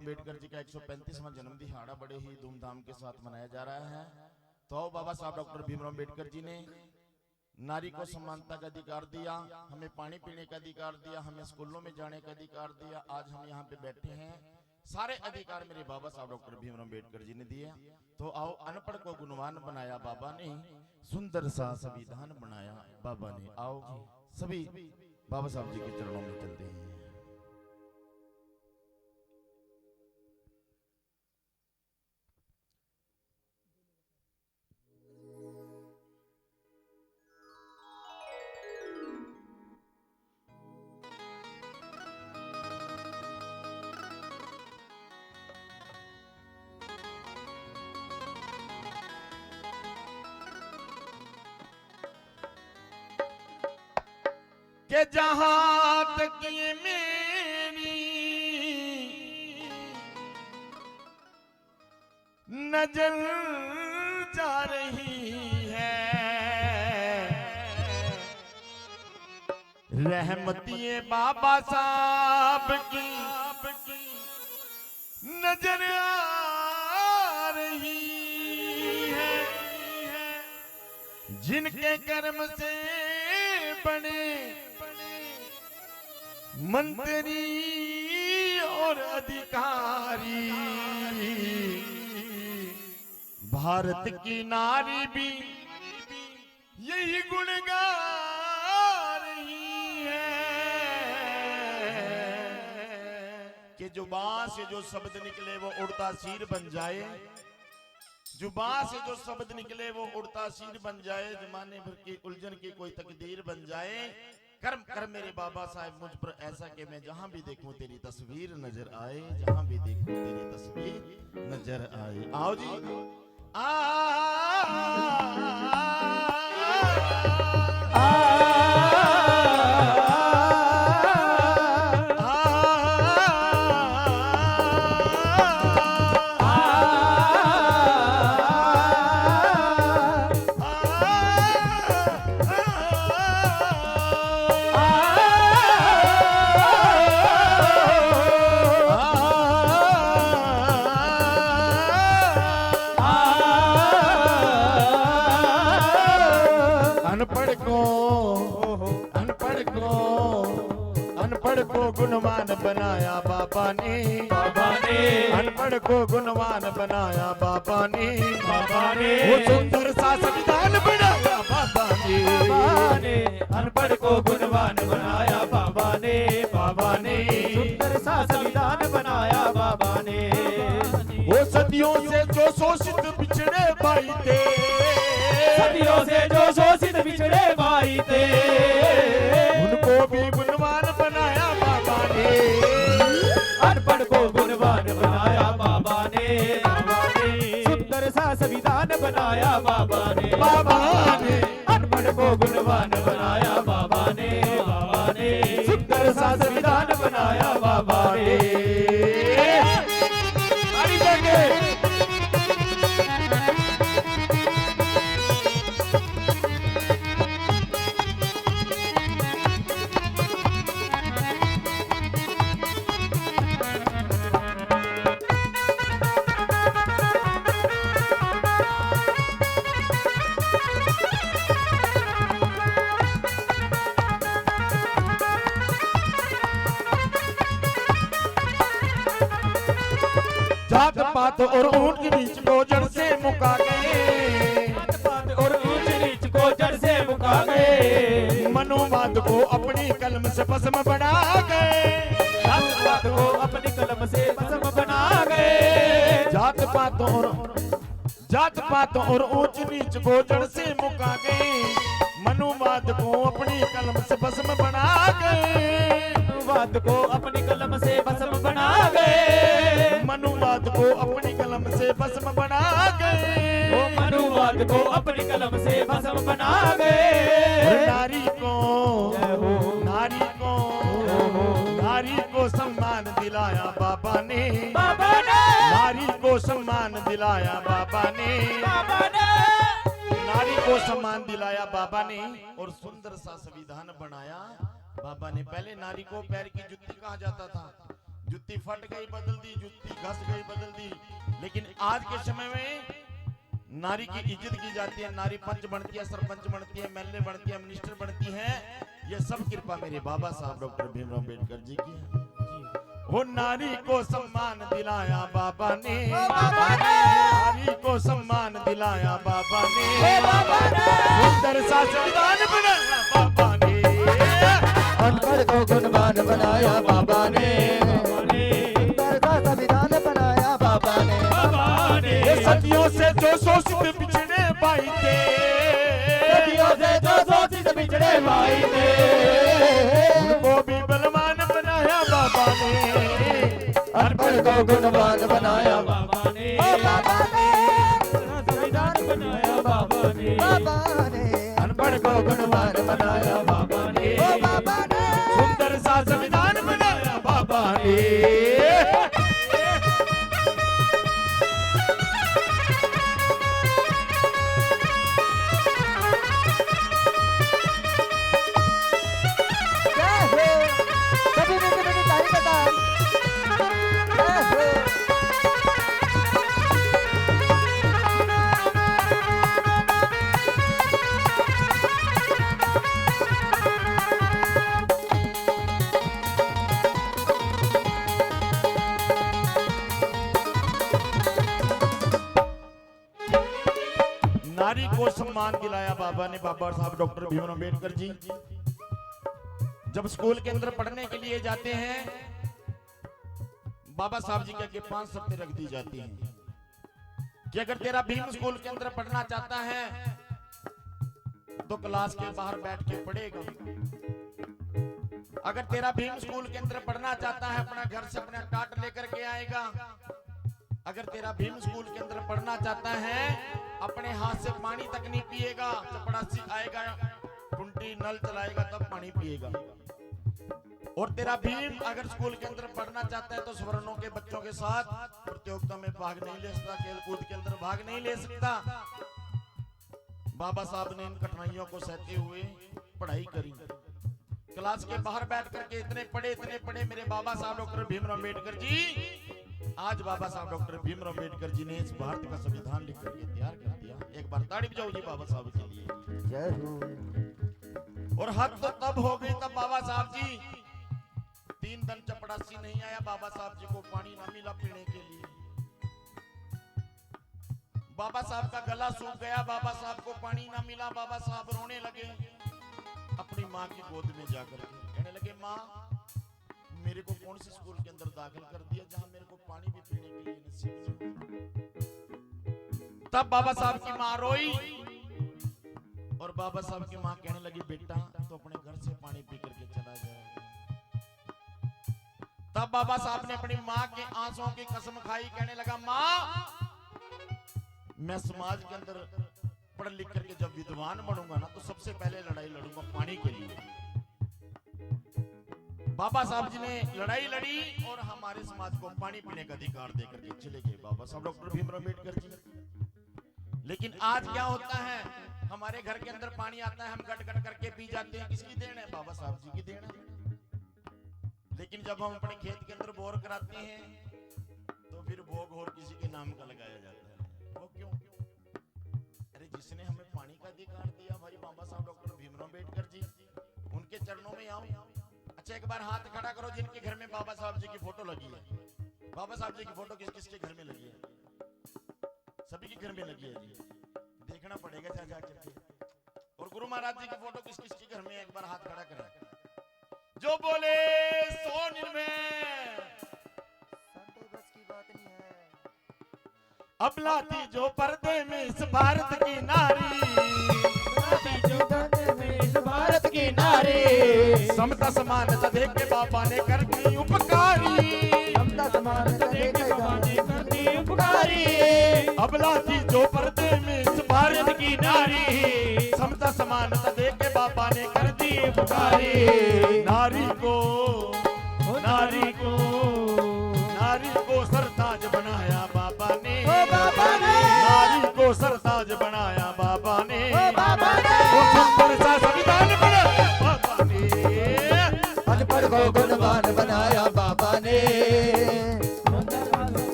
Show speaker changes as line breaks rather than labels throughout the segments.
अम्बेडकर जी का 135वां जन्म दिहाड़ा बड़े ही धूमधाम के साथ मनाया जा रहा है। तो बाबा साहब डॉक्टर भीमराव अम्बेडकर जी ने नारी को समानता का अधिकार दिया, हमें पानी पीने का अधिकार दिया, हमें स्कूलों में जाने का अधिकार दिया। आज हम यहाँ पे बैठे हैं, सारे अधिकार मेरे बाबा साहब डॉक्टर भीमराव अम्बेडकर जी ने दिए। तो आओ, अनपढ़ को गुणवान बनाया बाबा ने, सुंदर सा संविधान बनाया बाबा ने। आओ सभी बाबा साहब जी के चरणों में चलते हैं। कि जहां तक ये मेरी नजर जा रही है, रहमतिए बाबा साहब की नजर आ रही है। जिनके कर्म से बने मंत्री और अधिकारी, भारत की नारी भी यही गुण गा रही है कि जुबान से जो शब्द निकले वो उड़ता सिर बन जाए, जुबान से जो शब्द निकले वो उड़ता सिर बन जाए, जमाने भर की उलझन की कोई तकदीर बन जाए। कर्म कर मेरे बाबा साहब मुझ पर ऐसा कि मैं जहां भी देखूं तेरी तस्वीर नजर आए, जहां भी देखूं तेरी तस्वीर नजर आए। आओ जी अनपढ़ को गुणवान बनाया बाबा ने, अनपढ़ को गुणवान बनाया बाबा ने, वो सुंदर सा संविधान बनाया बाबा ने,
अनपढ़ को गुणवान बनाया बाबा ने, सुंदर सा संविधान बनाया बाबा ने।
वो सदियों से जो शोषित बिछड़े भाई थे,
सदियों से जो शोषित बिछड़े भाई थे,
उनको भी गुणवान बनाया बाबा ने,
अनपढ़ को गुणवान बनाया बाबा ने, सुंदर सा संविधान बनाया बाबा ने, अनपढ़ को गुणवान बनाया बाबा ने, सुंदर सा संविधान बनाया बाबा ने।
जात पात और ऊंच नीच को जड़ से मुका गए,
जात पात और ऊंच नीच को जड़ से मुका गए,
मनोवाद को अपनी कलम से भस्म बना गए,
जात पात को अपनी कलम से भस्म बना गए,
जात पात और ऊंच नीच को जड़ से मुका गए, मनोवाद को अपनी कलम से भस्म बना गए,
मनुवाद को अपनी कलम से भस्म बना गए,
मनुवाद को अपनी कलम से भस्म बना गए,
वो मनुवाद को अपनी कलम से भस्म बना गए।
नारी को सम्मान दिलाया बाबा ने, नारी को सम्मान दिलाया बाबा ने, नारी को सम्मान दिलाया बाबा ने और सुंदर सा संविधान बनाया बाबा ने। पहले नारी को पैर की जुत्ती कहा जाता था, जुत्ती फट गई बदल दी, जुत्ती घस गई बदल दी। लेकिन आज के समय में नारी की इज्जत की जाती है, नारी पंच बनती है, सरपंच बनती है, एमएलए बनती है, मिनिस्टर बनती है। ये सब कृपा मेरे बाबा साहब डॉक्टर भीमराव अम्बेडकर जी की है। वो नारी को सम्मान दिलाया बाबा ने, नारी को सम्मान दिलाया बाबा ने, सुंदर सा संविधान बनाया बाबा ने,
अनपढ़ को गुणवान बनाया बाबा ने, सुंदर सा संविधान बनाया बाबा ने।
ये सदियों से जो शोषित पिछड़े भाई थे,
सदियों से जो शोषित पिछड़े भाई थे,
उनको भी बलवान बनाया बाबा ने,
अनपढ़ को गुणवान बनाया
बाबा ने,
बाबा ने,
संविधान बनाया बाबा ने,
बाबा ने,
अनपढ़ को गुणवान बनाया बाबा ने,
बाबा ने,
सुंदर सा संविधान बनाया बाबा ने। नारी को सम्मान दिलाया बाबा ने, बाबा साहब डॉक्टर भीमराव अम्बेडकर जी। जब स्कूल के अंदर पढ़ने के लिए जाते हैं, बाबा साहब जी के आगे 5 शर्तें रख दी जाती हैं कि अगर तेरा भीम स्कूल के अंदर पढ़ना चाहता है तो क्लास के बाहर बैठ के पढ़ेगा। अगर तेरा भीम स्कूल के अंदर पढ़ना चाहता है, अपना घर से अपना टाट लेकर के आएगा। अगर तेरा भीम स्कूल के अंदर पढ़ना चाहता है, अपने हाथ से पानी तक नहीं पिएगा, चपड़ासी आएगा, टुंटी नल चलाएगा तब पानी पिएगा। और तेरा भीम अगर स्कूल के अंदर पढ़ना चाहता है तो स्वर्णों के बच्चों के साथ प्रतियोगिता में भाग नहीं ले सकता, खेल कूद के अंदर भाग नहीं ले सकता। बाबा साहब ने इन कठिनाइयों को सहते हुए पढ़ाई करी। क्लास के बाहर बैठ करके इतने पढ़े मेरे बाबा साहब डॉक्टर भीमराव अम्बेडकर जी। आज बाबा साहब डॉक्टर भीमराव अम्बेडकर जी ने इस भारत का संविधान लिख करके तैयार कर दिया। एक बार ताड़ी बजाओ जी बाबा साहब के लिए।
जय हो।
और हद तो तब हो गई तब बाबा साहब जी 3 दिन चपड़ासी नहीं आया, बाबा साहब जी को पानी ना मिला पीने के लिए। बाबा साहब का गला सूख गया, बाबा साहब को पानी ना मिला, बाबा साहब रोने लगे। अपनी माँ की गोद में जाकर कहने लगे, माँ मेरे को कौन से स्कूल के अंदर दाखिल कर दिया जहां मेरे को पानी भी पीने के लिए नसीब नहीं। तब बाबा साहब की माँ रोई और बाबा साहब की माँ कहने लगी, बेटा तो अपने घर से पानी पी करके चला जाएगा। तब बाबा साहब ने अपनी माँ के आंसुओं की कसम खाई, कहने लगा, माँ मैं समाज के अंदर पढ़ लिख करके जब विद्वान बनूंगा ना तो सबसे पहले लड़ाई लड़ूंगा पानी के लिए। बाबा साहब जी ने लड़ाई लड़ी और हमारे समाज को पानी पीने का अधिकार देकर के चले गए बाबा साहब डॉक्टर भीमराव अम्बेडकर जी। लेकिन आज क्या होता है, हमारे घर के अंदर पानी आता है, हम गट गट करके पी जाते हैं। किसकी देन है? बाबा साहब जी की देन है। लेकिन जब हम अपने खेत के अंदर बोर कराते हैं तो फिर भोग और किसी के नाम का लगाया जाता है। वो क्यों? अरे जिसने हमें पानी का अधिकार दिया भाई बाबा साहब डॉक्टर भीमराव अम्बेडकर जी, उनके चरणों में आओ। अच्छा एक बार हाथ खड़ा करो जिनके घर में बाबा साहब जी की फोटो लगी है। बाबा साहब जी की फोटो किस किसके घर में लगी है? सभी के घर में लगी है जी। देखना पड़ेगा जा करके। और गुरु महाराज जी की फोटो किस किसके घर में? एक बार हाथ खड़ा करें जो बोले सो निर्भय।
बस की बात नहीं है।
अबला थी जो पर्दे में इस भारत की नारी,
भारत की नारी,
समता समानता देख के बाबा ने कर दी उपकारी।
समता समानता देख के बाबा ने कर दी उपकारी।
अबला थी जो पर्दे में इस भारत की नारी, समता समानता देख के बाबा ने कर दी उपकारी। नारी को सरताज बनाया बाबा ने, नारी को सरताज बनाया बाबा ने, वो सुंदर सा संविधान बनाया बाबा ने,
अनपढ़ को गुणवान बनाया बाबा ने।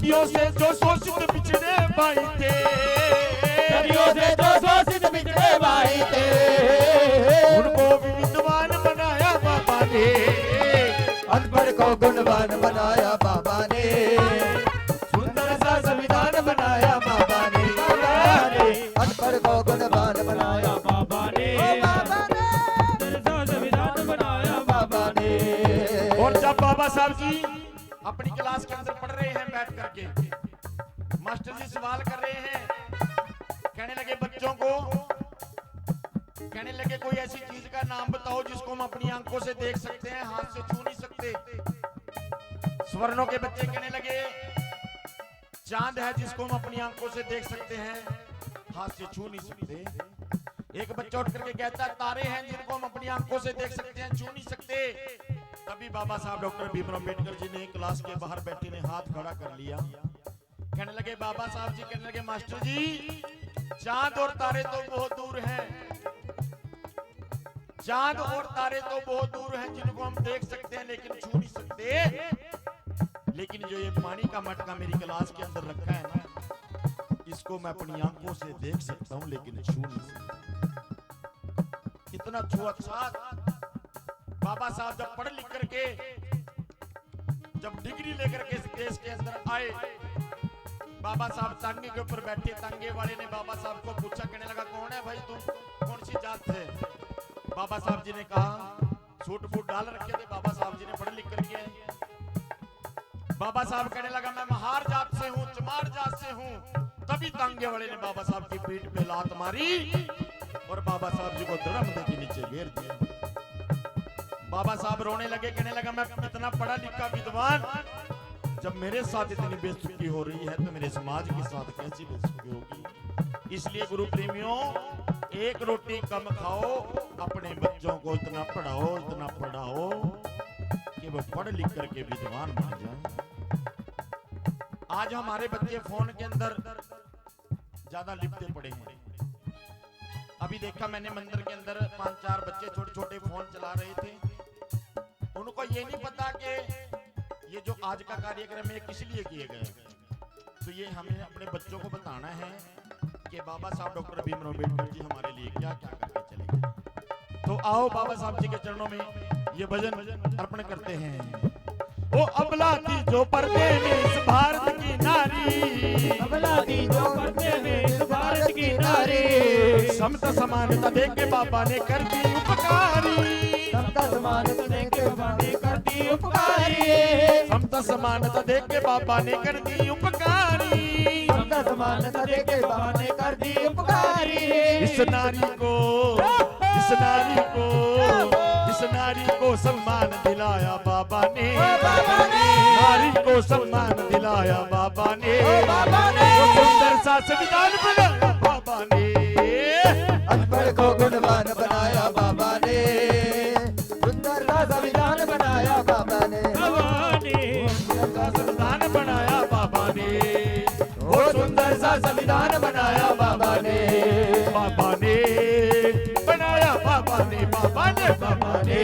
सदियों से जो शोषित पिछड़े भाई थे,
सदियों से जो शोषित पिछड़े भाई थे,
उनको भी विद्वान बनाया बाबा ने,
अनपढ़ को गुणवान बनाया बाबा ने, सुंदर सा संविधान बनाया बाबा ने, अनपढ़ को गुणवान बनाया
बाबा ने, सुंदर सा संविधान बनाया बाबा ने।
और जब बाबा साहब जी अपनी क्लास के अंदर पढ़ रहे हैं बैठ करके, मास्टर जी सवाल कर रहे हैं, कहने लगे बच्चों को, कहने लगे कोई ऐसी चीज का नाम बताओ जिसको हम अपनी आंखों से देख सकते हैं, हाथ से छू नहीं सकते। स्वर्णों के बच्चे कहने लगे चांद है जिसको हम अपनी आंखों से देख सकते हैं, हाथ से छू नहीं सकते। एक बच्चा उठ करके कहता तारे हैं जिनको हम अपनी आंखों से देख सकते हैं, छू नहीं सकते। तभी बाबा साहब डॉक्टर भीमराव अंबेडकर जी ने क्लास के बाहर बैठे ने हाथ खड़ा कर लिया। कहने लगे बाबा साहब जी, कहने लगे मास्टर जी चांद और तारे तो बहुत दूर हैं, चांद और तारे तो बहुत दूर हैं जिनको हम देख सकते हैं लेकिन छू नहीं सकते। लेकिन जो ये पानी का मटका मेरी क्लास के अंदर रखा है ना, इसको मैं अपनी आंखों से देख सकता हूं लेकिन छू नहीं सकता। कितना छुआछूत। बाबा साहब जब पढ़ लिख करके, जब डिग्री लेकर के इस देश के अंदर आए, बाबा साहब तांगे के ऊपर बैठे, तांगे वाले ने बाबा साहब को पूछा, कहने लगा कौन है भाई तुम, कौन सी जात है? बाबा साहब जी ने कहा, सूट बूट डाल रखे थे बाबा साहब जी ने पढ़ लिख करके आए। बाबा साहब कहने लगा मैं महार जात से हूँ, चमार जात से हूँ। तभी तांगे वाले ने बाबा साहब की पीठ पे लात मारी और बाबा साहब जी को धड़म के नीचे गिर दिया। बाबा साहब रोने लगे, कहने लगा मैं इतना पढ़ा लिखा विद्वान, जब मेरे साथ इतनी बेइज्जती हो रही है तो मेरे समाज के साथ कैसी बेइज्जती होगी। इसलिए गुरु प्रेमियों, एक रोटी कम खाओ, अपने बच्चों को इतना पढ़ाओ, इतना पढ़ाओ कि वो पढ़ लिख करके विद्वान बन जाए। आज हमारे बच्चे फोन के अंदर ज्यादा लिपटे पड़े हैं। अभी देखा मैंने मंदिर के अंदर 5-4 बच्चे छोटे छोटे फोन चला रहे थे। उनको ये नहीं पता कि ये जो आज का कार्यक्रम है किस लिए किए गए। तो ये हमें अपने बच्चों को बताना है कि बाबा साहब डॉक्टर भीमराव अंबेडकर जी हमारे लिए क्या क्या करके चले गए। तो आओ बाबा साहब जी के चरणों में ये भजन अर्पण करते हैं। ओ अबला थी जो पर्दे में इस भारत की नारी,
अबला थी जो पर्दे में इस भारत की नारी,
समता समानता देख के बाबा ने कर दी उपकारी,
समता समानता देख के बाबा ने कर दी उपकारी,
समता समानता देख के बाबा ने कर दी उपकारी,
समता समानता देख के बाबा ने कर दी उपकारी।
इस नारी को, इस नारी को, इस नारी को सम्मान दिलाया बाबा ने, नारी को सम्मान दिलाया बाबा ने, सुंदर सा संविधान बनाया बाबा ने,
अनपढ़ को गुणवान बनाया बाबा ने, सुंदर सा संविधान बनाया बाबा ने,
संविधान बनाया बाबा ने,
वो सुंदर सा संविधान बनाया बाबा ने,
बाबा ने बनाया बाबा ने, बाबा ने, बाबा ने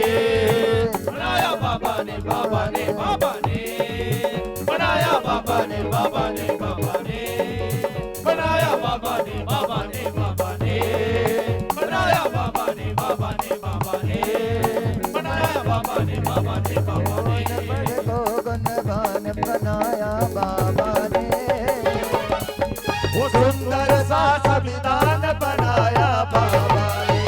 बनाया बाबा ने, बाबा ने, बाबा ने बनाया बाबा ने, बाबा ने, बाबा ने बनाया बाबा ने, बाबा ने, बाबा ने बनाया बाबा ने, बाबा ने, बाबा ने बनाया बाबा ने, बाबा ने, बाबा ने
अनपढ़ को गुणवान बनाया बाबा ने,
वो सुंदर सा संविधान बनाया बाबा ने,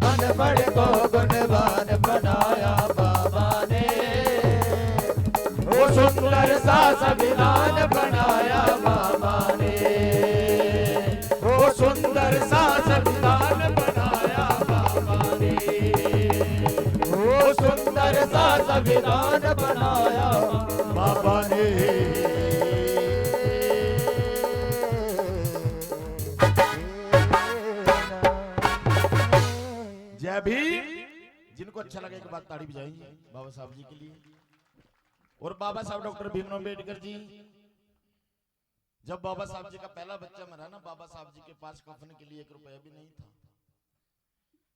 अनपढ़ को गुणवान बनाया बाबा ने,
वो सुंदर सा
संविधान बनाया बाबा ने,
वो सुंदर सा संविधान बनाया बाबा ने,
वो सुंदर सा संविधान बनाया
बाबा ने। जय भीम। जिनको अच्छा लगे एक बात ताड़ी बजाएंगे बाबा साहब जी के लिए। और बाबा साहब डॉक्टर भीमराव अंबेडकर जी, जब बाबा साहब जी का पहला बच्चा मरा ना, बाबा साहब जी के पास कफन के लिए 1 रुपया भी नहीं था।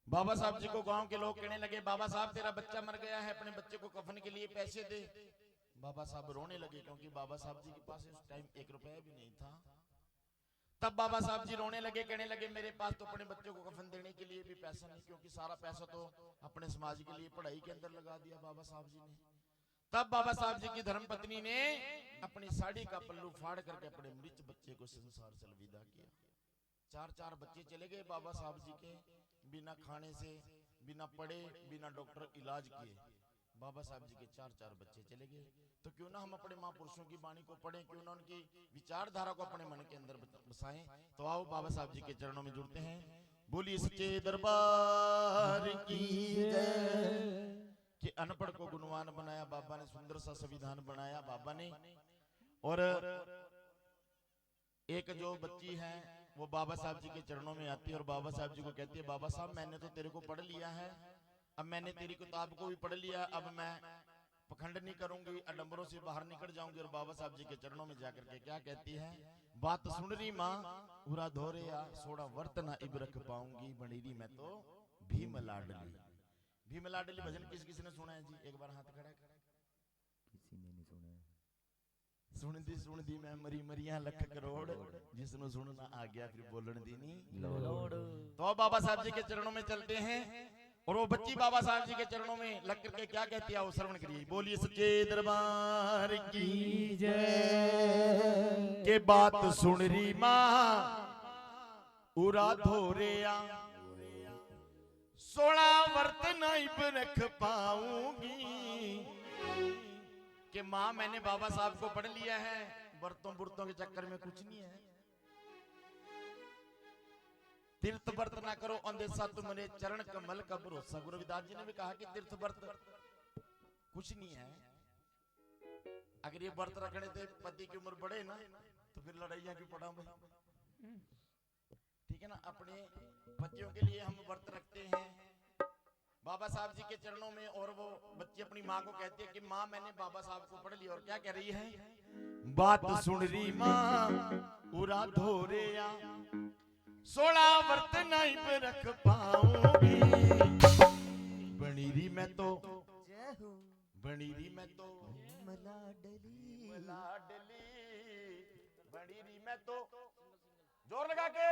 बाबा साहब जी को गांव के लोग कहने लगे बाबा साहब तेरा बच्चा मर गया है, अपने बच्चे को कफन के लिए पैसे दे। बाबा साहब रोने लगे, क्योंकि बाबा साहब जी के पास उस टाइम 1 रुपया भी नहीं था। तब बाबा साहब जी रोने लगे, कहने लगे मेरे पास तो अपने बच्चों को कफन देने के लिए भी पैसा नहीं, क्योंकि सारा पैसा तो अपने समाज के लिए पढ़ाई के अंदर लगा दिया बाबा साहब जी ने। तब बाबा साहब जी की धर्मपत्नी ने अपनी साड़ी का पल्लू फाड़ करके अपने मृत बच्चे को संसार से अलविदा किया। 4 बच्चे चले गए बाबा साहब जी के, बिना खाने से, बिना पढ़े, बिना डॉक्टर इलाज किए बाबा साहब जी के 4 बच्चे चले गए। तो क्यों ना हम अपने महापुरुषों की वाणी को पढ़ें, क्यों ना उनकी विचारधारा को अपने मन के अंदर बसाएं। तो आओ बाबा साहब जी के चरणों में जुड़ते हैं। बोलिए सच्चे दरबार की जय। कि अनपढ़ को गुणवान बनाया बाबा ने, सुंदर सा संविधान बनाया बाबा ने। और एक जो बच्ची है वो बाबा साहब जी के चरणों में आती है और बाबा साहब जी को कहती है, बाबा साहब मैंने तो तेरे को पढ़ लिया है, अब मैंने तेरी किताब को भी पढ़ लिया, अब मैं पखंड नहीं करूंगी, अडंबरों से बाहर निकल जाऊंगी। और बाबा साहब जी के चरणों में जाकर के क्या कहती है, बात सुन रही माँ पूरा धोरे या सोड़ा वर्त ना इब रख पाऊंगी, बनीरी मैं तो भीम लाडली। भीम लाडली भजन किस ने सुना है जी? एक बार हाथ खड़ा कर।
किसी ने नहीं सुना।
सुन दी मैं मरी मरिया लख करोड़, जिसनु सुनना आ गया फिर बोलन दी नहीं लोड़। तो बाबा साहब जी के चरणों में चलते हैं और वो बच्ची बाबा साहब जी के चरणों में लग करके क्या कहती है, वो श्रवण करिए। बोलिए सच्चे दरबार की जय। के बात सुन री माँ उरा धोरिया, 16 वर्त नहीं रख पाऊंगी। कि माँ मैंने बाबा साहब को पढ़ लिया है, बर्तों के चक्कर में कुछ नहीं है। तीर्थ व्रत ना करो अंधेसा तुमने चरण कमल का भरोसा। गुरु रविदास जी ने भी कहा कि तीर्थ व्रत कुछ नहीं है। अगर ये व्रत रखने से पति की उम्र बढ़े ना तो फिर लड़ाइयां क्यों पड़ा भाई? ठीक है ना, अपने बच्चों के लिए हम व्रत रखते हैं बाबा साहब जी के चरणों में। और वो बच्ची अपनी माँ को कहती है कि माँ मैंने बाबा साहब को पढ़ लिया। और क्या कह रही है, बात सुन रही माँ उरा धोरिया, 16 वर्त नहीं पे रख पाऊंगी। बनीरी मैं तो बनीरी मैं तो लाडली, बनीरी मैं तो जोर लगा के।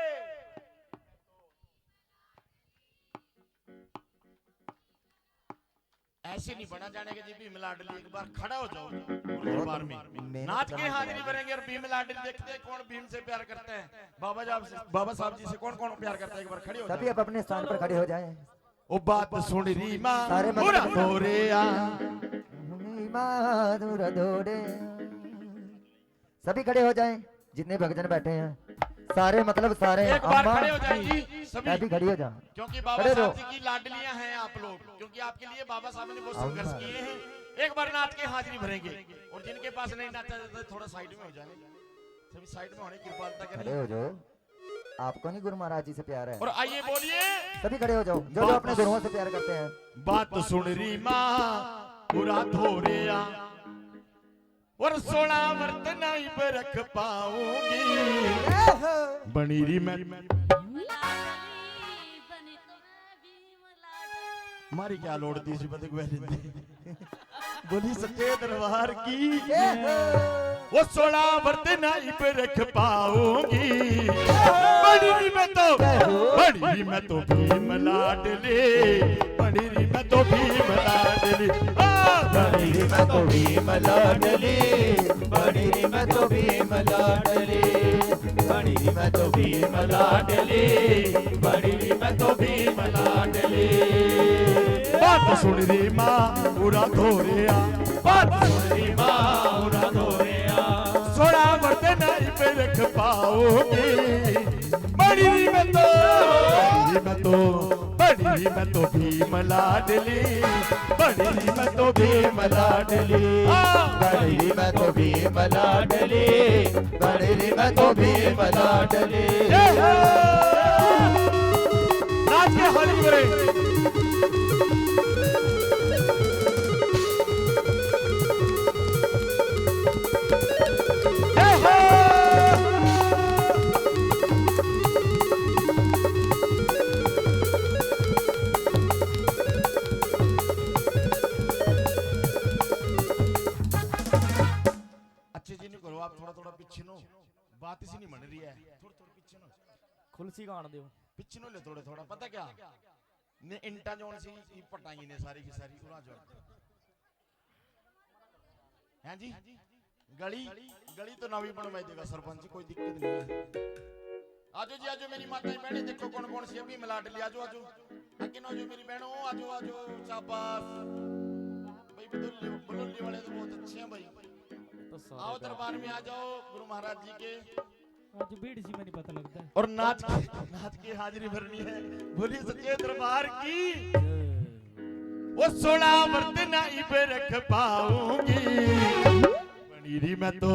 ऐसे नहीं बना जाने के जी भीम लाडली। एक बार खड़ा हो जाओ दरबार में, नाच के हाजिरी भरेंगे और भीम लाडली देखते हैं कौन भीम से प्यार करते हैं, बाबा साहब जी से कौन कौन प्यार करता है। एक बार खड़े हो
सभी अब अपने स्थान पर खड़े हो जाएं।
ओ बात सुन रही माँ
सारे सभी खड़े हो जाएं, जितने भक्तजन बैठे हैं सारे, मतलब सारे।
एक बार खड़े हो जाएं जी सभी,
भी खड़ी हो जा,
क्योंकि बाबा साहब जी की लाडलियां हैं आप लोग, क्योंकि आपके लिए बाबा साहब ने बहुत संघर्ष किए हैं। एक बार नाच के हाजिरी भरेंगे और जिनके पास नहीं नाचा जाता थोड़ा साइड में हो जाए, सभी साइड में होने की कृपालता करें।
खड़े हो जाओ, आपको नहीं गुरु महाराज जी से प्यार है।
और आइए बोलिए,
सभी खड़े हो जाओ जो अपने गुरुओं से प्यार करते हैं।
बात सुन रही माँ पूरा धोरिया, और 16 वर्त नहीं पे रख पाऊंगी। बनीरी मैं मारी क्या लोड़ थी इसी पते बोली सच्चे दरबार की वो 16 वर्त नहीं पे रख पाऊंगी। बनीरी मैं तो भीम लाडली, बनीरी मैं तो भीम लाडली,
बनीरी मैं तो भीम लाडली, बनीरी मैं तो भीम लाडली, बनीरी मैं तो भीम लाडली, बनीरी मैं तो भीम लाडली।
बात सुन रही माँ पूरा धोरिया, बात सुन रही माँ पूरा धोरिया, 16 वर्त नहीं पे रख पाओगी। बनीरी मैं तो भीम लाडली, बनीरी मैं तो भीम लाडली,
बनीरी मैं तो भीम लाडली, बनीरी मैं तो भीम लाडली।
नाच के हाजिरी करें। बात इसी नहीं बन रही है, थोड़ा थोड़ा पीछे ना
खुलसी गाण दियो
पीछे नो ले थोड़ा थोड़ा, पता क्या ने इंटा जोन सी ई पटाई ने सारी की सारी उरा जोन हैं जी। गली गली तो नवी बनवाई देगा सरपंच जी, कोई दिक्कत नहीं है। आजो जी आजो मेरी माता बहने, देखो कौन कौन सी अभी मिलाट लिया, आजो आजो अकिन आजो मेरी बहनों, आजो आजो शाबाश भाई। बदुल्ली वाले तो बहुत अच्छे हैं भाई,
तो
आओ दरबार में आ जाओ गुरु महाराज जी के।
आज भीड़ सी में नहीं पता लगता है।
और नाच की हाजिरी भरनी है, बोलिए सच्चे दरबार की। वो 16 वर्त नहीं पे रख पाऊंगी, बनीरी मैं तो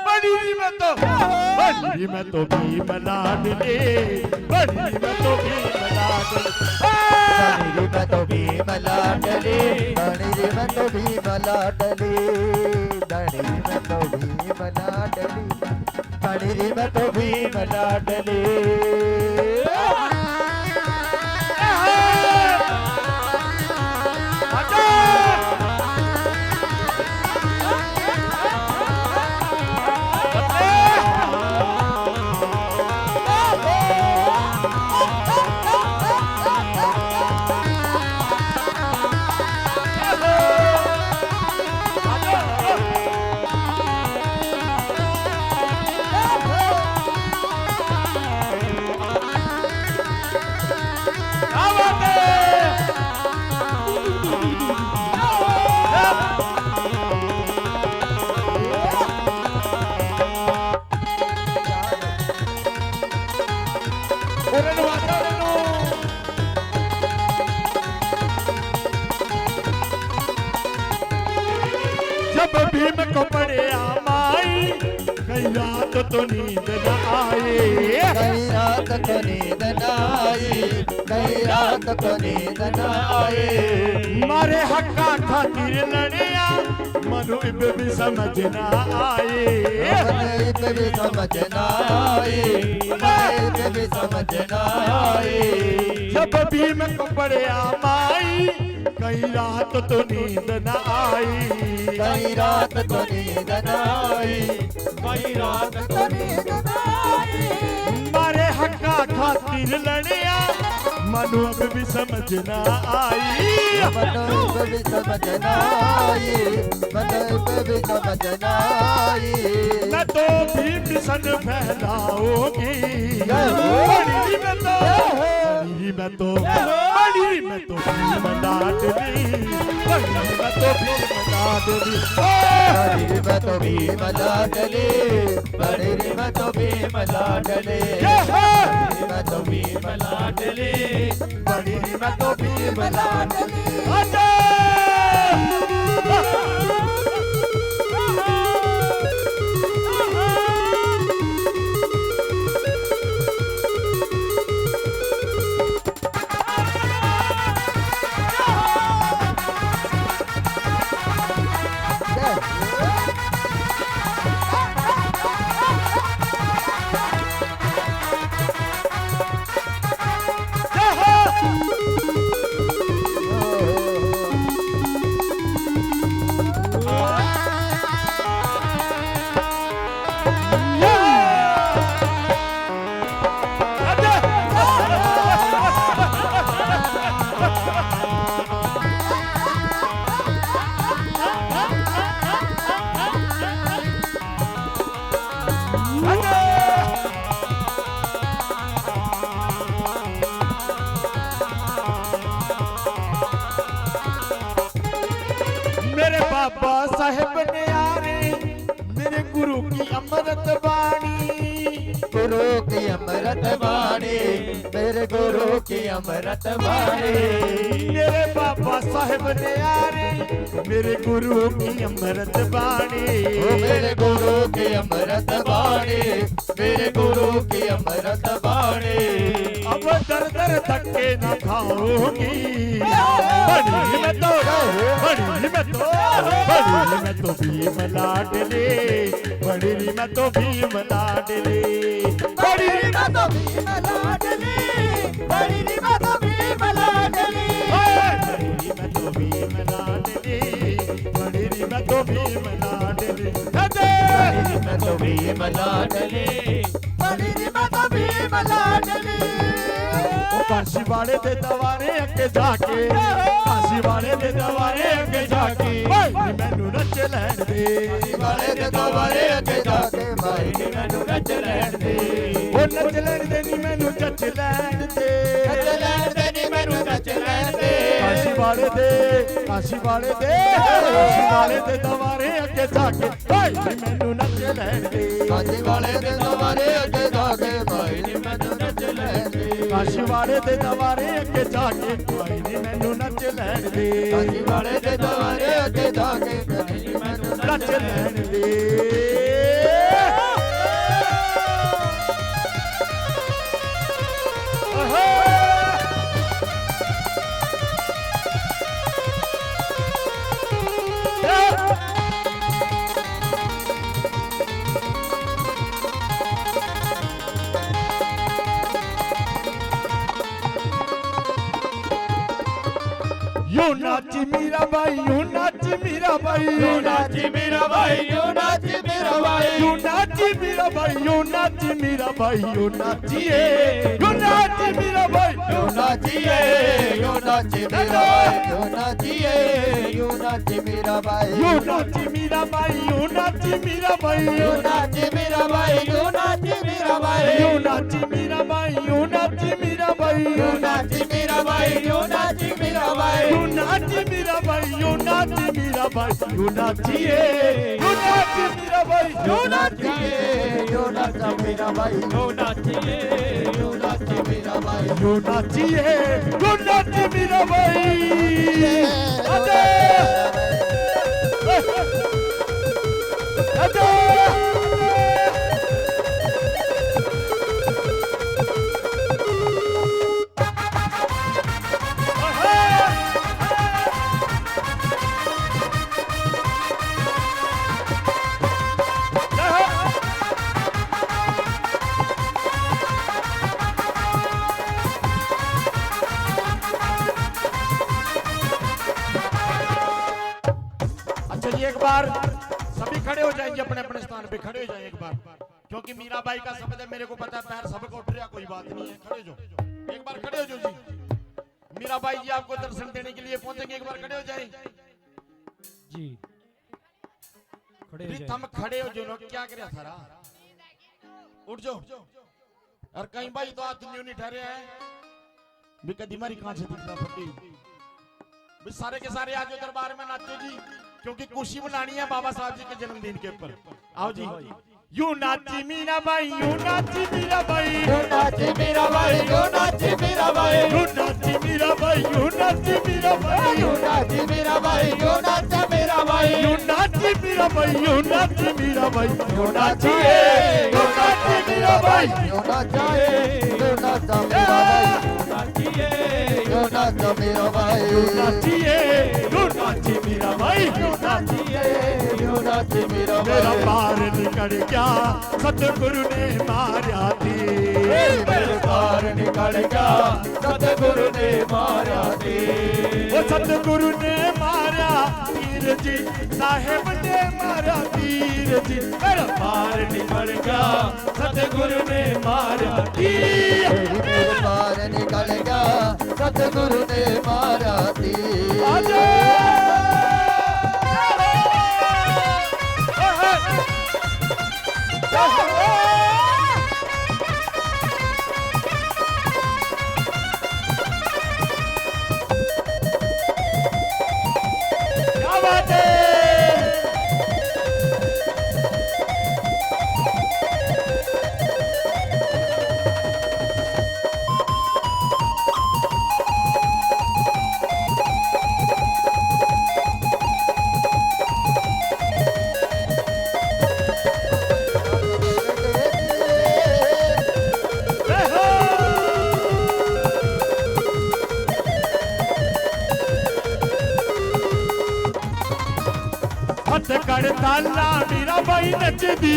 बनीरी मैं तो बनीरी मैं तो भी मलाडली, बनीरी मैं तो भी मलाडली,
बनीरी मैं तो भी मलाडली, बनीरी मैं तो भी मलाडली, बनीरी मैं तो भी मलाडली, बनीरी मैं तो भी मलाडली।
जब भीम को पड़े माई, कई रात तो नींद न आए,
कई रात को नींद न आई, कई रात को नींद न आई।
मारे हक्का खातिर लड़िया, मनु इब भी समझ न आए,
इब भी समझ न आई, इब भी समझ न आई।
जब भीम को पड़े माई, कई रात तो नींद न आई,
कई रात को नींद न आई,
कई रात को नींद न आई।
मारे हक्का खातिर लड़िया, मनु अब भी समझ न आई,
मनु इब भी समझ न आई, मनु इब भी समझ न आई।
मैं तो भी मिशन फैलाऊंगी, बड़ी मैं तो बड़ी मैं तो बड़ी मैं तो भीम लाडली, बड़ी मैं तो भीम लाडली,
बड़ी मैं तो भीम लाडली, बड़ी मैं तो भीम लाडली, बड़ी मैं तो भीम लाडली, बड़ी मैं तो भीम लाडली।
मेरे बाबा साहेब ने यारे, मेरे गुरु की अमृत वाणी,
गुरु की अमृत वाणी, मेरे गुरु की अमृत वाणी।
मेरे बाबा साहेब ने यारे, मेरे गुरु की अमृत वाणी,
मेरे गुरु की अमृत वाणी, मेरे गुरु की अमृत वाणी।
अब दर दर धक्के न खाओगी, बड़ी में तो बड़ी में तो बड़ी में तो भीम लाडली, बड़ी में तो भीम लाडली,
बड़ी में तो भीम लाडली, बड़ी में तो भीम लाडली,
बड़ी में तो भीम लाडली, बड़ी में तो भीम लाडली,
बड़ी में तो भीम लाडली बड़ी नी मैं तो भीम लाडली
काशी वाले दे दवारे अगे जाके काशी वाले दे दवारे अगे जाके मैनू नच लैण दे
वाले दे दवारे अगे जाके भाई नी मैनू नच लैण दे
ओ नच लैण दे नी मैनू नच लैण दे
नच लैण दे नी मैनू नच लैण दे
काशी वाले दे दवारे अगे जाके भाई मैनू नच लैण दे
काशी वाले दे दवारे अगे जाके भाई नी मैनू नच लैण दे
काशी वाले दे दवारे अगे जाके भाई नी मैनू नच लैण दे
काशी वाले दे दवारे अगे जाके भाई नी मैनू
नच लैण दे यू नाची मीरा बाई यू नाची मीरा बाई
यू नाची मीरा बाई यू नाची मीरा बाई
यू नाची मीरा बाई यू नाची मीरा बाई यू नाचिए यू नाची मीरा बाई
यू नाचिए यू नाची मीरा बाई यू नाचिए यू नाची मीरा बाई
यू नाची मीरा बाई यू नाची मीरा बाई
यू नाची मीरा बाई यू नाची मीरा बाई
यू नाची मीरा बाई यू नाची मीरा बाई
यू नाची मीरा बाई यू नाची मीरा बाई
यू नाची मीरा बाई यू नाची मीरा बाई यू नाचिए यू नाची मीरा बाई
यू नाचिए यू नाची मीरा बाई
यू नाचिए
यू नाची मीरा बाई
यू नाचिए यू नाची मीरा बाई अरे अरे एक बार सभी खड़े हो जाएंगे अपने अपने स्थान पे खड़े हो जाए एक बार क्योंकि मीराबाई का शब्द है मेरे को पता है पैर सबको उठ रहा कोई बात नहीं है खड़े जो एक बार खड़े हो जो जी मीराबाई जी आपको दर्शन देने के लिए पहुंचेंगे एक बार खड़े हो जाए
जी खड़े हो जाए
हम खड़े हो जो लोग क्या करे थारा उठ जाओ और कहीं भाई तो हाथ नहीं ठहरे हैं भी कदी मारी कहां से दिखता फटी भी सारे के सारे आज दरबार में नाचो जी क्योंकि खुशी मनानी है बाबा साहब जी के जन्मदिन के ऊपर आओ जी यू नाची मीराबाई यू नाची मीराबाई
यू नाची मीरा बाई यू नाची मीरा बाई
यू नाची मीराबाई यू नाची मीराबाई
यू नाची मीरा बाई यू नाची मीरा बाई
यू नाची मीराबाई यू नाची मीराबाई
यू नाचिए
यू नाची मीराबाई
यू नाचिए यू नाची मीरा बाई
नाचिए
यू नाची मीरा बाई
यू नाचिए यू नाची मीराबाई यू
नाचिए
यू नाची मीरा
मेरा
बाई
पार निकल गया सतगुरु ने मारिया थी
मेरे पार निकल गया सतगुरु ने मारा दे
वो सतगुरु ने मारा तीर जी साहेब ने मारा तीर जी मेरा पार निकल गया सतगुरु ने मारा तीर
मेरे पार निकल गया सतगुरु ने मारा दे
आजा क्या बात है कड़ ताला मीराबाई नचदी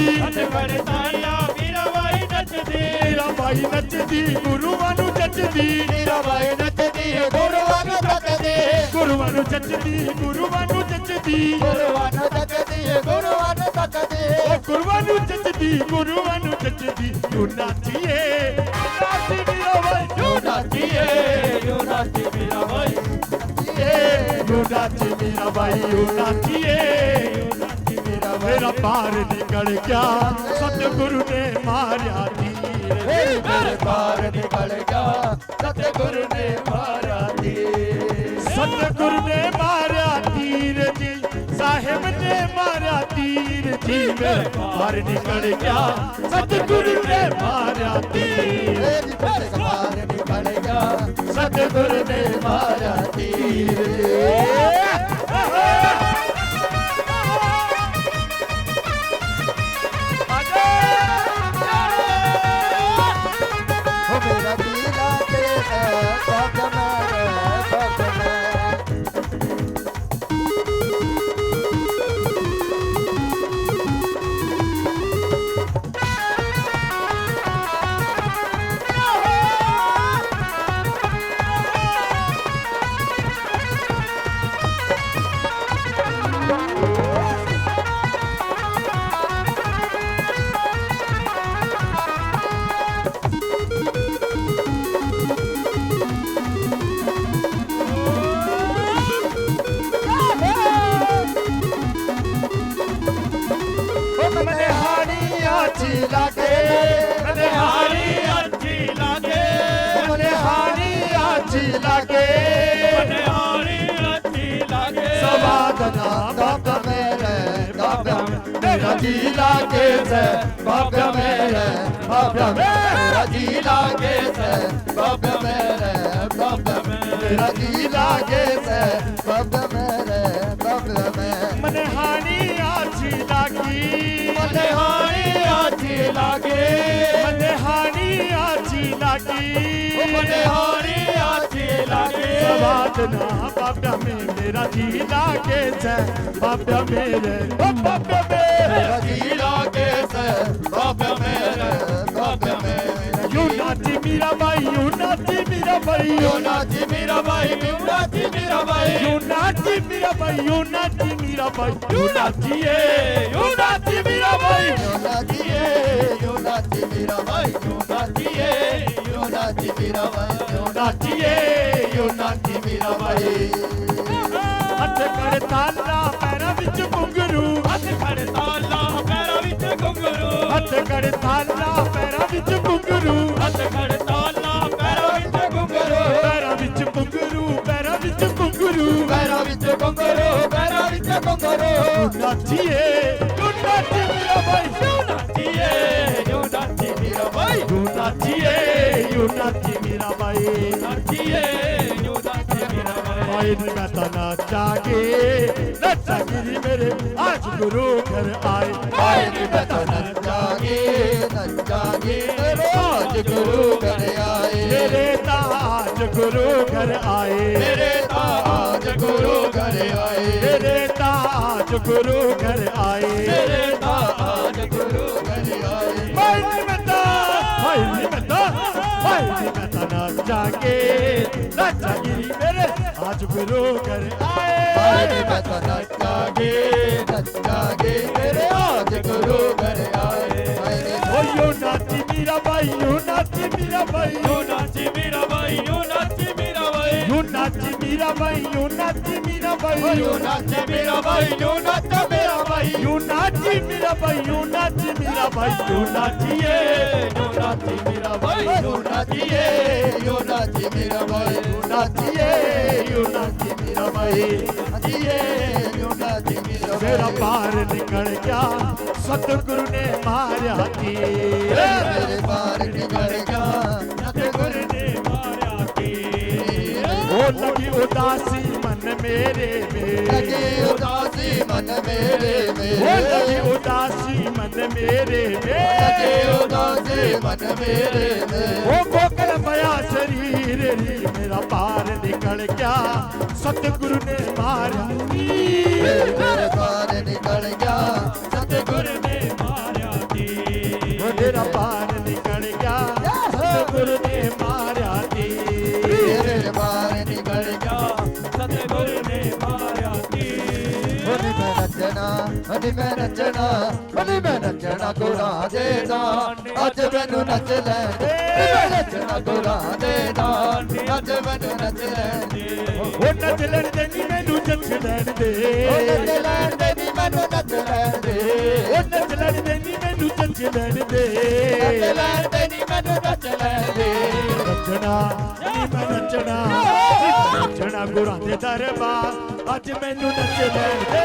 कड़ ताला मीराबाई नचदी
मीराबाई नचदी गुरुआं नू जचदी
मेरा भाई नचदी गुरुआं नू जचदी
गुरुआं नू जचदी गुरुआं नू जचदी
गुरुआं नू जचदी गुरुआं नू जचदी
ओ गुरुआं नू जचदी
ਨੱਚਦੀ ਗੁਰੂਆਂ ਨੂੰ ਜੱਜਦੀ ਯੂ ਨਾਚੀਏ ਨਾਚੀ ਮੇਰਾ ਬਾਈ ਯੂ ਨਾਚੀਏ
ਯੂ ਨਾਚੀ ਮੇਰਾ ਬਾਈ
ਯੂ ਨਾਚੀ ਮੇਰਾ ਬਾਈ ਯੂ ਨਾਚੀਏ ਮੇਰਾ ਪਾਰ ਨਿਕਲ ਗਿਆ ਸਤਿਗੁਰੂ ਨੇ ਮਾਰਿਆ ਤੀਰ
ਮੇਰੇ ਪਾਰ ਨਿਕਲ ਗਿਆ ਸਤਿਗੁਰੂ ਨੇ ਮਾਰਿਆ ਤੀਰ
ਸਤਿਗੁਰੂ ਨੇ ਮਾਰਿਆ ਤੀਰ ਜੀ ਸਾਹਿਬ ਨੇ ਮਾਰਿਆ ਤੀਰ ਜੀ ਮੇਰੇ ਪਾਰ ਨਿਕਲ ਗਿਆ ਸਤਿਗੁਰੂ ਨੇ ਮਾਰਿਆ ਤੀਰ
ਮੇਰੇ ਪਾਰ ਨਿਕਲ ਗਿਆ
ਸਤਿਗੁਰੂ ਨੇ ਮਾਰਿਆ ਤੀਰ
ਮੇਰਾ ਦੀਨਾ ਤੇ ਬਾਬਾ ਮੈਂ ਬਾਬਾ ਮੈਂ
बाबा मेरा जी लागे से बाबा मेरे बाबा मेरा जी लागे से बाबा मेरे बाबा मेरा जी लागे से बाबा मेरे बाबा में मनहानी आछी लागी मनहानी आछी लागे मनहानी आछी लागी मनहानी आछी लागे सवाद ना बाबा में मेरा जी लागे से बाबा मेरे बाबा मेरा जी लागे से बाबा मेरे बाबा मेरे यू नाची मेरा भाई यू नाची मेरा भाई यू नाची मेरा भाई यू नाची मेरा भाई यू नाची मेरा भाई यू नाची मेरा भाई यू नाचिए यू नाची मेरा भाई यू नाचिए यू नाची मेरा भाई यू नाचिए यू नाची मेरा भाई यू नाचिए यू नाची मेरा भाई हथ कर ताला पैरां विच घुंघरू हथ कर ताला पैरां विच घुंघरू हथ कर ताला पैरां विच घुंघरू हथ कर ताला पैरां विच घुंघरू पैरां विच घुंघरू पैरां विच घुंघरू पैरां विच घुंघरू पैरां विच घुंघरू नाचिए तू नाची मेरा भाई तू नाचिए यू नाची मेरा भाई तू नाचिए यू नाची मेरा भाई नाचिए यू नाची मेरा भाई मैं नाचागे नचागिरी मेरे आज गुरु घर आए मैं नाचागे नचागे मेरे आज गुरु घर आए मेरे ताज गुरु घर आए मेरे ताज गुरु घर आए मेरे ताज गुरु घर आए मेरे ताज गुरु घर आए नाचागे नचागिरी मेरे आज गुरु घर आए मैं तो नचागे नचागे मेरे आज गुरु घर आए ओ यू नाची मेरा भाई यू नाची मेरा भाई यू नाची मेरा भाई यू नाची मेरा भाई यू नाची मेरा भाई यू नाची मेरा भाई यू नाची मेरा भाई यू नाचा मेरा भाई यू नाची मेरा भाई यू नाची मेरा भाई यू नाचिए यू नाची मेरा भाई यू नाचिए यू नाची मेरा भाई यू नाचिए यू नाची मेरा भाई नाचिए यू नाची मेरा पार निकल गया सतगुरु ने मारिया तीर मेरे पार निकल गया सतगुरु ने मारिया तीर ओ लगी उदासी मन मेरे में लगी उदासी मन मेरे में ओ लगी उदासी मन मेरे में लगी उदासी मन मेरे में ओ कोकल पया शरीर री मेरा पार निकल गया सतगुरु ने मारिया तीर मेरे पार निकल गया सतगुरु ने मारिया तीर मेरा पार निकल गया सतगुरु ने मारिया तीर मेरे पार निकल गया सतगुरु ने मारिया तीर ਨੀ ਮੈਂ ਨੱਚਣਾ ਨੀ ਮੈਂ ਨੱਚਣਾ ਨੀ ਮੈਂ ਨੱਚਣਾ ਗੁਰਾਂ ਦੇ ਨਾਲ ਅੱਜ ਮੈਨੂੰ ਨੱਚ ਲੈਣ ਦੇ ਨੀ ਮੈਂ ਨੱਚਣਾ ਗੁਰਾਂ ਦੇ ਨਾਲ ਅੱਜ ਮੈਨੂੰ ਨੱਚ ਲੈਣ ਦੇ
ਉਹ ਨੱਚ ਲੈਣ ਦੇ ਨੀ ਮੈਨੂੰ ਨੱਚ ਲੈਣ ਦੇ
ਉਹ ਨੱਚ ਲੈਣ ਦੇ ਨੀ ਮੈਨੂੰ ਨੱਚ ਲੈਣ ਦੇ
ਉਹ ਨੱਚ ਲੈਣ ਦੇ ਨੀ ਮੈਨੂੰ ਨੱਚ ਲੈਣ ਦੇ
ਨੱਚ ਲੈਣ ਦੇ ਨੀ ਮੈਨੂੰ ਨੱਚ ਲੈਣ ਦੇ
ਨੱਚਣਾ ਨੀ ਮੈਂ ਨੱਚਣਾ ਨੱਚਣਾ ਗੁਰਾਂ ਦੇ ਦਰਬਾਰ ਅੱਜ ਮੈਨੂੰ ਨੱਚ ਲੈਣ ਦੇ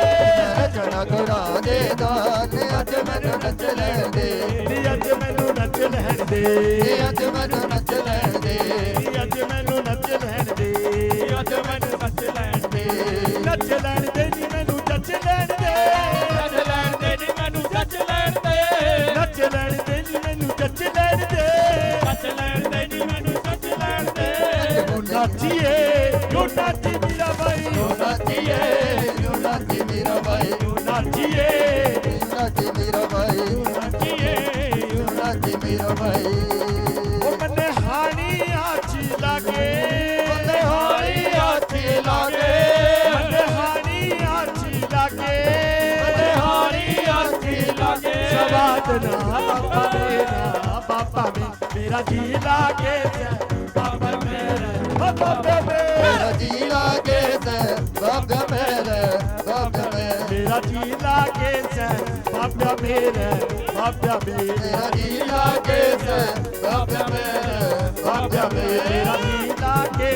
ਨੱਚਣਾ ਗੁਰਾਂ ਦੇ ਨਾਲ ਅੱਜ ਮੈਨੂੰ ਨੱਚ ਲੈਣ ਦੇ
ਨੀ ਅੱਜ ਮੈਨੂੰ ਨੱਚ ਲੈਣ ਦੇ
ਅੱਜ ਮੈਨੂੰ ਨੱਚ ਲੈਣ ਦੇ
ਨੀ ਅੱਜ ਮੈਨੂੰ ਨੱਚ ਲੈਣ ਦੇ ਅੱਜ ਮੈਨੂੰ ਨੱਚ ਲੈਣ ਦੇ ਨੱਚ ਲੈਣ ਦੇ ਨੀ ਮੈਨੂੰ ਨੱਚ ਲੈਣ ਦੇ ਨੱਚ ਲੈਣ ਦੇ ਨੀ ਮੈਨੂੰ ਨੱਚ ਲੈਣ ਦੇ ਨੱਚ ਲੈਣ ਦੇ ਨੀ ਮੈਨੂੰ ਨੱਚ ਲੈਣ ਦੇ ਨੱਚ ਲੈਣ ਦੇ ਨੀ ਮੈਨੂੰ ਨੱਚ ਲੈਣ ਦੇ ਨਾਚੀਏ ਜੋ ਨਾਚੀ ਮੇਰਾ ਬਾਈ
ਨਾਚੀਏ ਨਾਚੀ ਮੇਰਾ ਬਾਈ
ਨਾਚੀਏ
ਨਾਚੀ ਮੇਰਾ ਬਾਈ
ਨਾਚੀਏ
ਨਾਚੀ ਮੇਰਾ ਬਾਈ
ਉਹ ਮੰਨੇ ਹਾਣੀ ਆਚੀ ਲਾਗੇ
ਬੰਦੇ ਹਾਈ ਆਤੀ ਲਾਗੇ
ਮੰਨੇ ਹਾਣੀ ਆਚੀ ਲਾਗੇ
ਬੰਦੇ ਹਾਈ ਆਤੀ ਲਾਗੇ
ਸਵਾਦ ਨਾ ਬਾਬਾ ਮੇਰਾ ਜੀ ਲਾਗੇ ਬਾਬਾ ਮੇਰਾ
ਮੇਰਾ ਜੀ ਲਾਗੇ ਤੇ ਬਾਬਾ ਮੇਰੇ ਬਾਬਾ ਮੇਰੇ
ਮੇਰਾ ਜੀ ਲਾਗੇ ਬਾਬਾ ਮੇਰਾ ਬਾਬਾ ਮੇਰਾ
ਮੇਰਾ ਜੀ ਲਾਗੇ ਤੇ ਬਾਬਾ ਮੇਰੇ ਬਾਬਾ ਮੇਰੇ
ਮੇਰਾ ਜੀ ਲਾਗੇ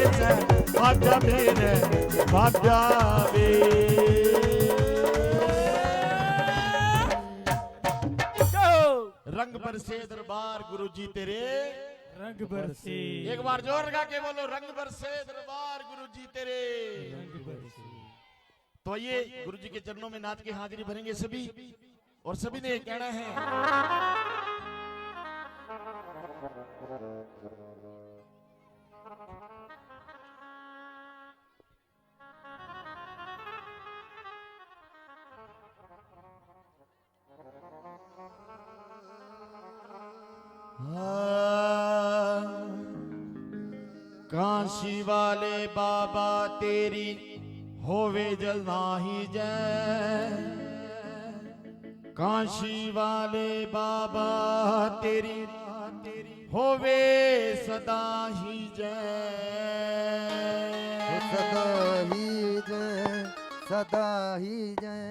ਬਾਬਾ ਮੇਰਾ ਬਾਬਾ रंग बरसे दरबार गुरु जी तेरे
रंग बरसे
एक बार जोर लगा के बोलो रंग बरसे दरबार गुरु जी तेरे
रंग बरसे।
तो आइए गुरु जी के चरणों में नाच के हाजिरी भरेंगे सभी और सभी ने कहना है काशी वाले बाबा तेरी होवे जल नाही जय काशी वाले बाबा तेरी होवे सदा ही जय
सदा ही जय सदा ही जय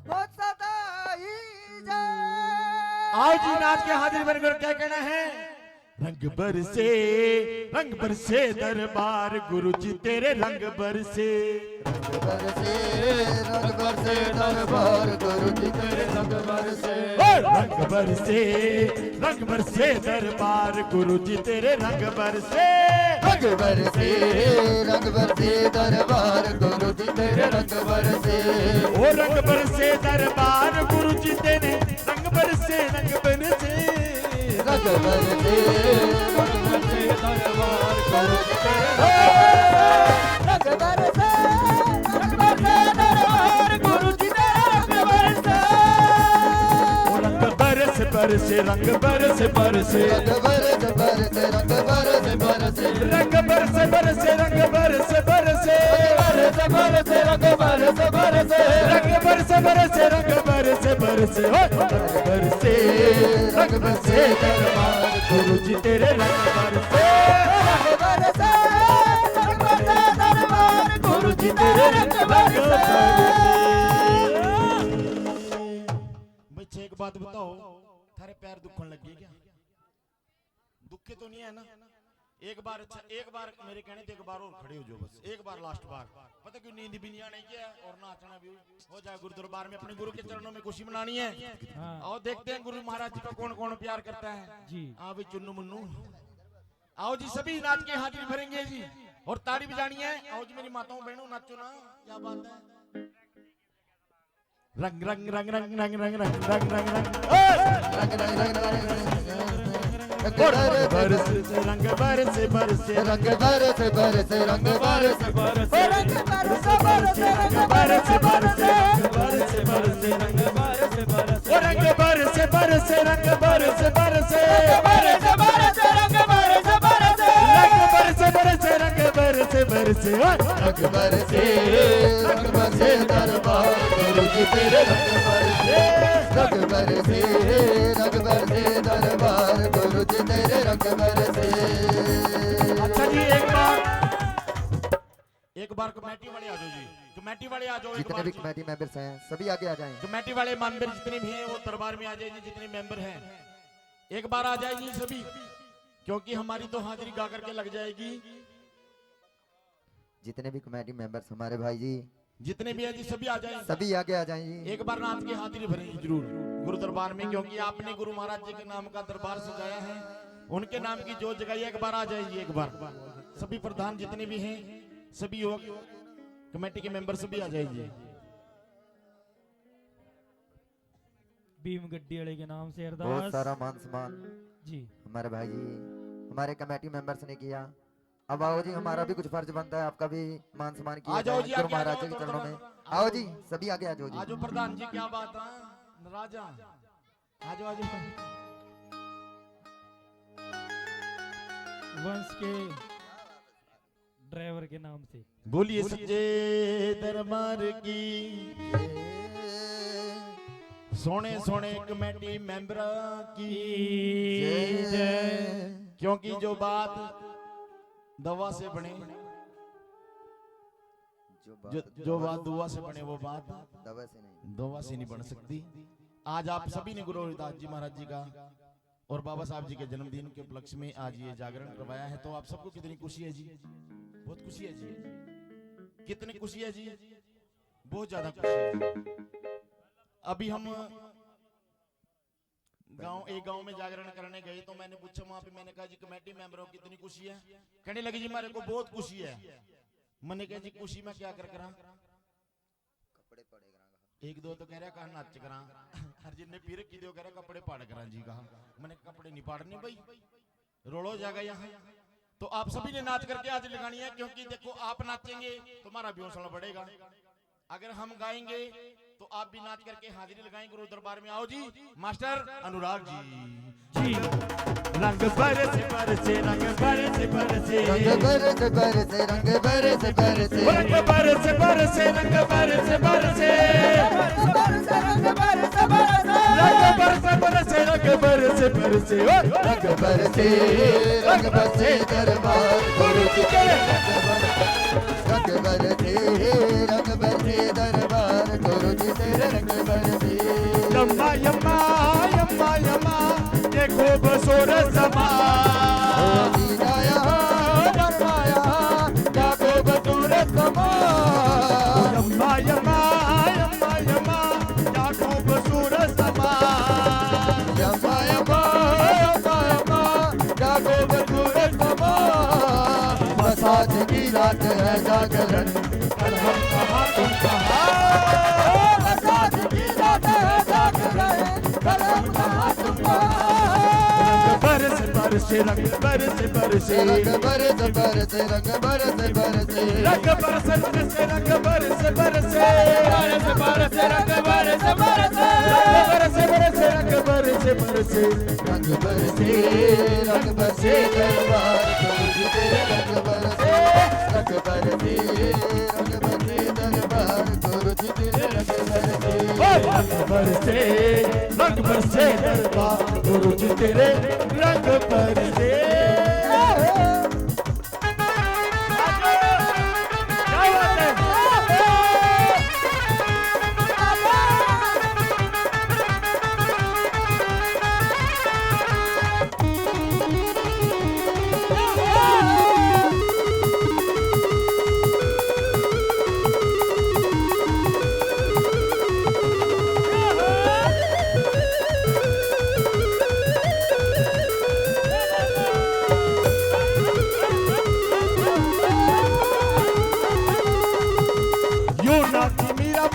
ओ सदा ही जय
आओ जी नाच के हाजिर बनकर क्या कहना है रंग बरसे दरबार गुरु जी तेरे रंग बरसे
बरसे दरबार गुरु जी तेरे रंग बरसे
रंग बरसे दरबार गुरु जी तेरे रंग बरसे
रंग बरसे दरबार गुरु जी तेरे रंग बरसे
ओ रंग बरसे दरबार गुरु जी तेरे रंग बरसे रंग बरसे
रंग बरसे दरबार गुरु जी तेरे रंग बरसे दरबार गुरु जी तेरे रंग बरसे
बरसे रंग बरसे बरसे
रंग बरसे बरसे रंग बरसे बरसे
रंग बरसे बरसे रंग बरसे बरसे
बरसे बरसे रंग बरसे बरसे
रंग बरसे बरसे रंग बरसे बरसे
रंग बरसे दरबार
गुरु जी तेरे रंग बरसे
रंग बरसे दरबार गुरु जी तेरे रंग बरसे
बच्चे एक बात बताओ थारे पैर दुखने लग गए क्या दुखे तो नहीं है ना एक बार अच्छा एक बार मेरे कहने से एक बार और खड़े हो जाओ बस एक बार लास्ट बार पता क्यों नींद भी नहीं आनी है और नाचना भी हो जाए गुरु दरबार में अपने गुरु के चरणों में खुशी मनानी है
हाँ।
और देखते हैं गुरु महाराज जी को कौन कौन प्यार करता है
जी।
हाँ भाई चुन्नू मुन्नू आओ जी सभी नाच के हाजिरी भरेंगे जी और ताड़ी बजानी है आओ जी मेरी माताओं बहनों नाचो ना क्या बात है रंग रंग रंग रंग रंग रंग रंग रंग रंग रंग रंग बरसे बरसे
रंग बरसे बरसे रंग बरसे बरसे रंग बरसे बरसे रंग
बरसे बरसे बरसे बरसे रंग बरसे बरसे रंग बरसे बरसे रंग बरसे बरसे बरसे बरसे रंग बरसे बरसे रंग बरसे बरसे रंग बरसे बरसे
बरसे रंग बरसे दरबार गुरु जी तेरे रंग बरसे दरबार गुरु जी तेरे रंग बरसे।
अच्छा जी, एक बार कमेटी वाले आ जाओ जी, कमेटी वाले आ जाओ।
जितने भी कमेटी मेंबर्स हैं सभी आगे आ जाएं।
कमेटी वाले मेंबर जितने भी हैं वो दरबार में आ जाए जी, जितने मेंबर हैं एक बार आ जाए जी सभी, क्योंकि हमारी तो हाजिरी गा करके लग जाएगी।
जितने भी कमेटी मेंबर्स हमारे भाई जी
जितने भी हैं जी सभी आ जाए,
सभी आगे आ जाएं जी।
एक बार नाच की हाजिरी भरेंगे जरूर गुरु दरबार में, क्योंकि आपने गुरु महाराज जी के नाम का दरबार सजाया है, उनके नाम की जोत जगाई। एक बार आ जाइए, एक बार सभी प्रधान जितने भी हैं सभी योग कमेटी के मेंबर सभी आ जाइए।
भीम गड्डी वाले के नाम से
बहुत
अरदास
सारा मान सम्मान
जी
हमारे भाई जी हमारे कमेटी मेंबर्स ने किया। अब आओ जी, हमारा भी कुछ फर्ज बनता है, आपका भी मान सम्मान किया
आ जाओ
जाए
जी,
गुरु
आगे आ
महाराज
जाओ,
के
थोड़ा
चरणों में।
थोड़ा।
आओ जी, सभी आगे आ जाओ जी।
आजो प्रधान जी, क्या बात है राजा, आजो आजो।
वंश के ड्राइवर के नाम से
बोलिए सच्चे दरबार की, सोने सोने कमेटी मेंबर की
जय।
क्योंकि जो बात दवा से बने, जो बात दुआ से बने वो बात दवा से नहीं बन सकती। आज आप सभी ने गुरु हरिदास जी महाराज जी का और बाबा साहब जी के जन्मदिन के उपलक्ष्य में आज ये जागरण करवाया है, तो आप सबको कितनी खुशी है जी, बहुत खुशी है जी, कितनी खुशी है जी, बहुत ज्यादा खुशी है। अभी हम एक गांव में जागरण करने गए तो मैंने पूछा वहां पे, मैंने कहा जी कमेटी मेंबरों की कितनी खुशी है, कहने लगी जी मेरे को बहुत खुशी है। मैंने कहा जी खुशी में क्या कर करा, एक दो तो कह रहा कहा नाच करा, हर जिन्ने पीर की दो कह रहा कपड़े पाड़ करा जी कहा। मैंने कपड़े नहीं पाड़ने भाई, रोड़ो जाएगा यहाँ। तो आप सभी ने नाच करके आज लगानी है, क्योंकि देखो आप नाचेंगे तो हमारा भी हौसला बढ़ेगा, अगर हम गाएंगे तो आप भी नाच करके हाजिरी लगाएंगे गुरु दरबार में। आओ जी मास्टर अनुराग जी
जी रंग बरसे बरसे रंग बरसे बरसे
रंग बरसे बरसे रंग बरसे बरसे
रंग बरसे बरसे रंग बरसे बरसे रंग बरसे बरसे रंग बरसे बरसे
रंग बरसे दरबार गुरु जी तेरे रंग बरसे दरबार गुरु जी तेरे रंग बरसे।
यम्मा यम्मा यम्मा यम्मा देखो बसोर समा
जागो बसोर समा
यम्मा यम्मा यम्मा यम्मा देखो बसोर समा
यम्मा यम्मा यम्मा यम्मा जागो बसोर समा। बरसात की रात है जागरण
कल हम कहाँ तुम कहाँ
बरसात की रात है जागरण कल हम कहाँ तुम कहाँ।
बरसे बरसे रंग बरसे बरसे
रंग बरसे बरसे रंग बरसे बरसे
रंग बरसे बरसे रंग बरसे बरसे बरसे बरसे रंग बरसे बरसे रंग बरसे बरसे रंग बरसे
रंग बरसे दरबार गुरु जी तेरे रंग बरसे रंग बरसे दरबार गुरु जी तेरे रंग बरसे
रंग बरसे दरबार गुरु जी तेरे रंग बरसे। क्या बात है?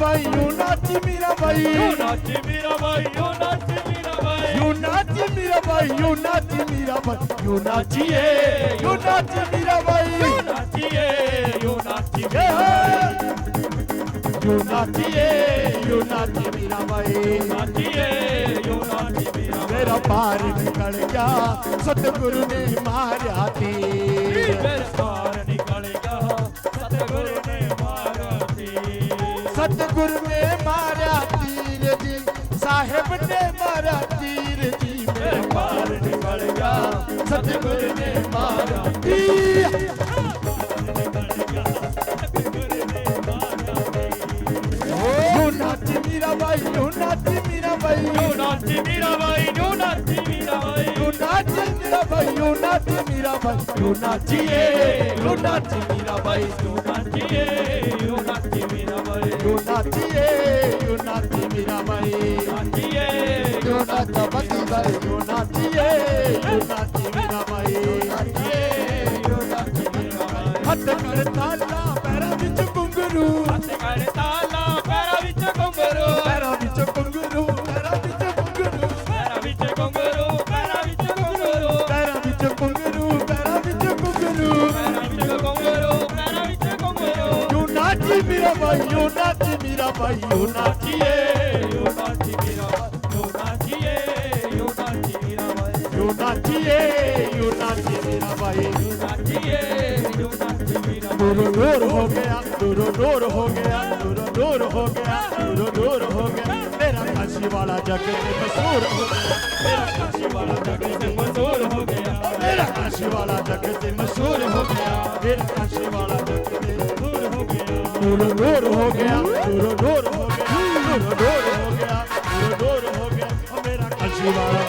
भाई यू नाची मेरा भाई यू नाची मेरा भाई यू नाची मेरा भाई यू नाची मेरा भाई यू नाची मेरा भाई यू नाचिए यू नाची मेरा भाई यू नाचिए यू नाचिए यू नाचिए यू नाची मेरा भाई यू नाचिए यू नाची मेरा पार निकल गया सतगुरु ने मारिया तीर मेरा पार निकल गया
सतगुर ने मारा तीर जी, साहेब ने मारा तीर जी, मेरा पार निकल गया सतगुर ने मारा तीर। यूं नाची मीरा बाई, यूं नाची मीरा बाई,
यूं नाची मीरा बाई, यूं नाची मीरा बाई,
यूं नाची मीरा बाई, यूं नाची मीरा बाई, यूं नाचिए, यूं नाची मीरा बाई,
यूं नाचिए, यूं नाची मीरा बाई,
यूं नाचिए, यूं नाची मीरा बाई,
नाचिए,
यूं नाचा बती बाई, यूं नाचिए, यूं नाची मीरा बाई,
नाचिए, यूं नाची मीरा बाई।
हथ कर ताला पैरां विच घुंघरू,
हੱਥ ਕਰ ਤਾਲਾ ਪੈਰਾਂ ਵਿੱਚ ਘੁੰਗਰੂ,
पैरां विच घुंघरू, पैरां विच घुंघरू,
ਪੈਰਾਂ ਵਿੱਚ ਘੁੰਗਰੂ, ਪੈਰਾਂ ਵਿੱਚ ਘੁੰਗਰੂ,
पैरां विच घुंघरू, पैरां विच घुंघरू।
ਪੈਰਾਂ ਵਿੱਚ ਘੁੰਗਰੂ, ਪੈਰਾਂ ਵਿੱਚ ਘੁੰਗਰੂ।
यूं नाची मीरा बाई, यूं नाची मीरा बाई, यूं नाचिए,
यूं नाची मीरा बाई, यूं नाचिए, यूं नाची मीरा बाई,
यूं नाचिए, यूं नाची मीरा बाई।
यूं नाचिए, यूं नाची मीरा बाई।
दूर दूर हो गया, दूर दूर हो गया, दूर दूर हो गया, दूर दूर हो गया, मेरा काशी वाला जग में मशहूर हो गया, मेरा काशी वाला जग में
मशहूर हो गया,
मेरा काशी वाला जग से मशहूर हो गया, मेरा काशी वाला जग से
मशहूर हो गया,
दूर दूर हो गया, दूर दूर हो गया, दूर दूर हो गया, दूर दूर हो गया, और मेरा काशी वाला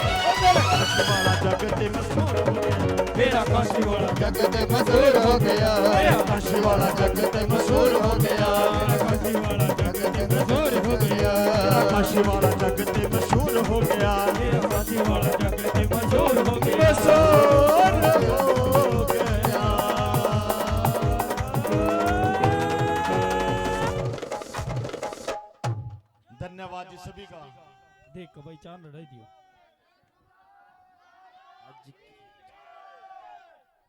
जग से मशहूर हो गया,
मेरा काशी वाला
जग से मशहूर हो गया, मेरा काशी वाला जग से मशहूर हो गया,
काशी वाला
जग से मशहूर हो गया, मेरा काशी वाला जग से मशहूर हो गया,
मेरा काशी वाला जग से मशहूर हो गया,
मशहूर हो गया।
धन्यवाद जी सभी का।
देख के भाई चांद लड़ाई दियो।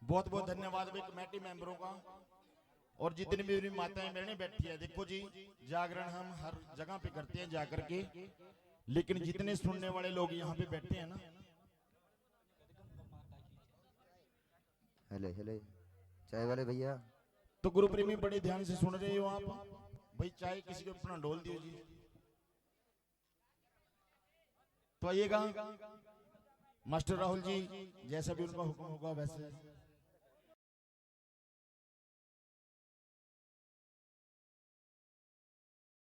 बहुत बहुत धन्यवाद भाई कमेटी मेंबरों का और जितनी भी मेरी माताएं बहनें बैठी है। देखो जी, जागरण हम हर जगह पे करते हैं जाकर के, लेकिन जितने सुनने वाले लोग यहाँ पे बैठे हैं ना,
हेले हेले चाय वाले भैया,
तो गुरु प्रेमी बड़े ध्यान से सुन रहे हो आप। भाई चाय किसी को अपना डोल दियो जी। तो आइएगा मास्टर राहुल जी, जैसा भी उनका हुक्म होगा वैसे